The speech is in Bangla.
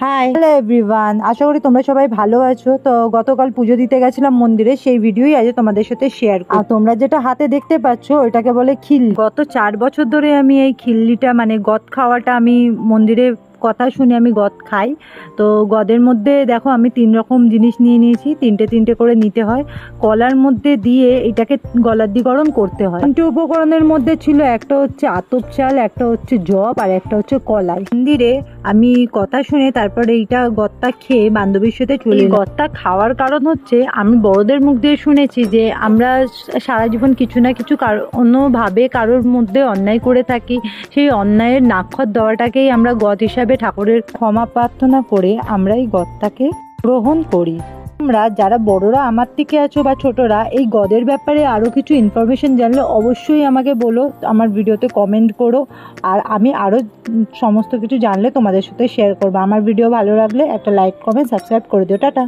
হাই হ্যালো এভরিওয়ান, আশা করি তোমরা সবাই ভালো আছো। তো গতকাল পুজো দিতে গেছিলাম মন্দিরে, সেই ভিডিওই আজ তোমাদের সাথে শেয়ার করি। আর তোমরা যেটা হাতে দেখতে পাচ্ছ ওইটাকে বলে খিল্লি। গত 4 বছর ধরে আমি এই খিল্লিটা মানে গদ খাওয়াটা আমি মন্দিরে কথা শুনে আমি গদ খাই। তো গদের মধ্যে দেখো আমি 3 রকম জিনিস নিয়ে নিয়েছি, তিনটে করে নিতে হয়। কলার মধ্যে দিয়ে এটাকে গলাদ্যিকরণ করতে হয়। 3টে উপকরণের মধ্যে ছিল একটা হচ্ছে আতপ চাল, একটা হচ্ছে জব, আর একটা হচ্ছে কলাই। মন্দিরে আমি কথা শুনে তারপরে এইটা গদটা খেয়ে বান্ধবীর সাথে চলে। গদটা খাওয়ার কারণ হচ্ছে আমি বড়দের মুখ দিয়ে শুনেছি যে আমরা সারা জীবন কিছু না কিছু অন্যভাবে কারোর মধ্যে অন্যায় করে থাকি। সেই অন্যায়ের নাক্ষর দেওয়াটাকেই আমরা গদ হিসাবে ঠাকুরের ক্ষমা প্রার্থনা করে আমরা এই গদটাকে গ্রহণ করি। তোমরা যারা বড়রা আমার থেকে আছো বা ছোটরা এই গদের ব্যাপারে আরও কিছু ইনফরমেশন জানলে অবশ্যই আমাকে বলো, আমার ভিডিওতে কমেন্ট করো। আর আমি আরও সমস্ত কিছু জানলে তোমাদের সাথে শেয়ার করবো। আমার ভিডিও ভালো লাগলে একটা লাইক, কমেন্ট, সাবস্ক্রাইব করে দিও। টাটা।